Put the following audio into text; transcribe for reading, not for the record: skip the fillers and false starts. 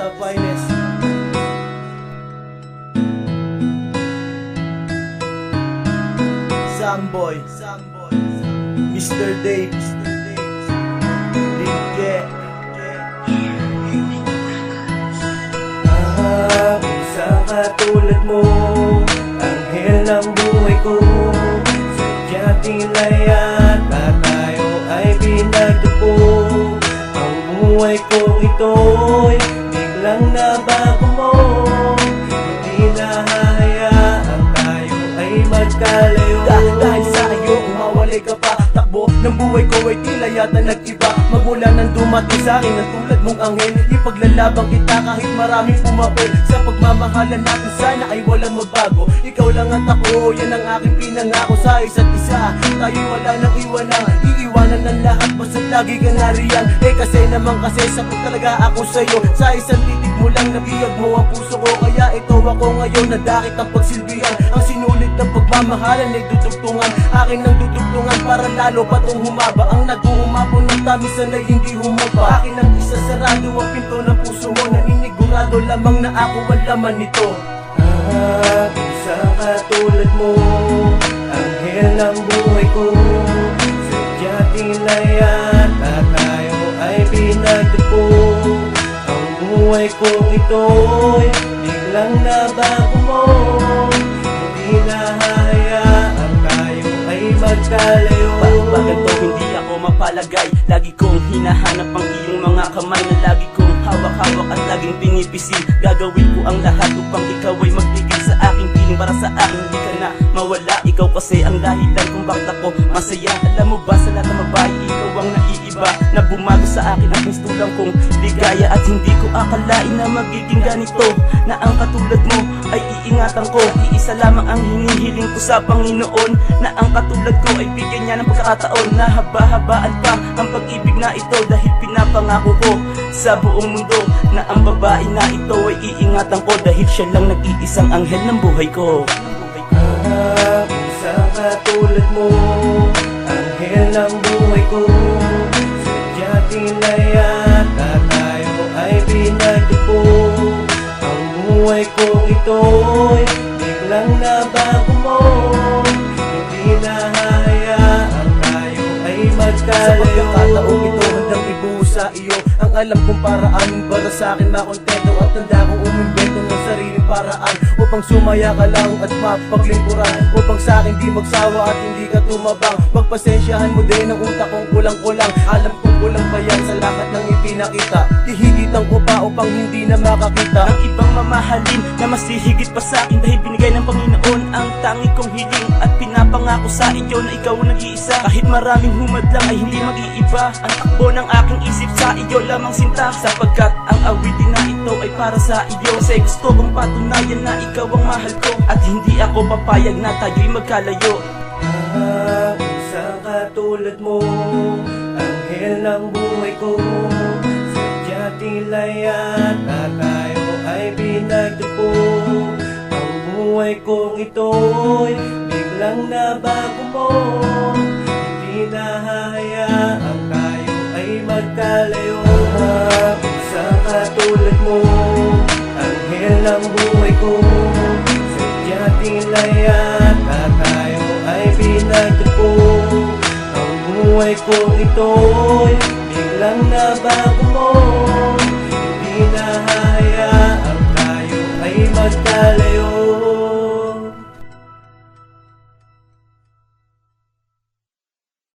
the finest. Samboy, Mr. Dave, Linke. Sa katulad mo, anghel ng buhay ko. Sadya tila yata tayo ay pinagtagpo. Ang buhay kong ito'y biglang nabago mo. Hindi nahahayaan tayo ay magkalayo. Dahil sa iyo umawalay ka pa. Takbo ng buhay ko ay tila yata nag-iba. Magmula nang dumating sa akin ang tulad mong anghel. Ipaglalabang kita kahit maraming pumapel. Sa pagmamahalan natin sana ay walang magbago. Ikaw lang at ako, yan ang aking pinangako sa isa't isa. Tayo wala nang iwanan, iiwanan ng lahat basta't lagi ka nariyan. Kasi naman kasi sakot talaga ako sa'yo. Sa isang titig mo lang nabiyag mo ang puso ko. Kaya ito ako ngayon, nadakit ang pagsilbihan. Ang sinulit ng pagmamahalan ay dudugtungan. Akin ang dudugtungan para lalo pa tong humaba. Ang nag-uumapon ng tamisan ay hindi humaba. Akin ang isasarado ang pinto ng puso mo. Naninigurado lamang na ako ang laman nito. Sa katulad mo, anghel ng buhay ko. Sadya tila yata tayo ay pinagtagpo. Ang buhay kong ito'y biglang nabago mo. Hindi nahahayaan tayo ay magkalayo. Bakit to hindi ako mapalagay? Lagi kong hinahanap ang iyong mga kamay na lagi kong hawak-hawak at laging pinipisil. Gagawin ko ang lahat upang ikaw ay magbigay sa aking piling. Para sa akin hindi ka na mawala. Ikaw kasi ang dahilan kung bakit ako masaya. Alam mo ba sa lahat ng babae ikaw ang naiiba na bumago sa akin ang mistulang kong ligaya. At hindi ko akalain na magiging ganito, na ang katulad mo ay iingatan ko. Iisa lamang ang hinihiling ko sa Panginoon, na ang katulad ko ay bigyan niya ng pagkakataon. Na haba-habaan pa ang pag-ibig na ito, dahil pinapangako ko sa buong mundo na ang babae na ito ay iingatan ko. Dahil siya lang nag-iisang anghel ng buhay ko. Sa katulad mo, anghel ng buhay ko. Sadya tila yata tayo ay pinagtagpo. Ang buhay kong ito'y biglang nabago mo. Hindi nahahayaan tayo ay magkalayo. Sa pagkakataong ito handang ibuhos sa iyo ang alam kong paraan para sa akin makontento. At tanda kong umimbento ng sariling paraan upang sumaya ka lang at mapaglingkuran. Upang sa akin di magsawa at hindi ka tumabang. Pagpasensyahan mo din ang utak kong kulang-kulang. Alam kong kulang pa yan sa lahat ng ipinakita. Hihigitan ko pa upang hindi na makakita ang ibang mamahalin na mas hihigit pa sa akin. Dahil binigay ng Panginoon ang tangi kong hiling. At pinapangako sa iyo na ikaw ang nag-iisa. Kahit maraming humadlang ay hindi mag-iiba. Ang takbo ng aking isip sa iyo lamang sinta. Sapagkat ang awitin na ito ay para sa iyo. Kasi gusto kong patunayan na ikaw ang mahal ko. At hindi ako papayag na tayo'y magkalayo. Sa katulad mo, anghel ng buhay ko. Sadya tila yata tayo ay pinagtagpo. Ang buhay kong ito'y biglang nabago mo. Hindi nahahayaan tayo ay magkalayo. Sa katulad mo, anghel ng buhay ko. Sadya tila yata tayo ay pinagtagpo. Ang buhay kong ito'y biglang nabago mo.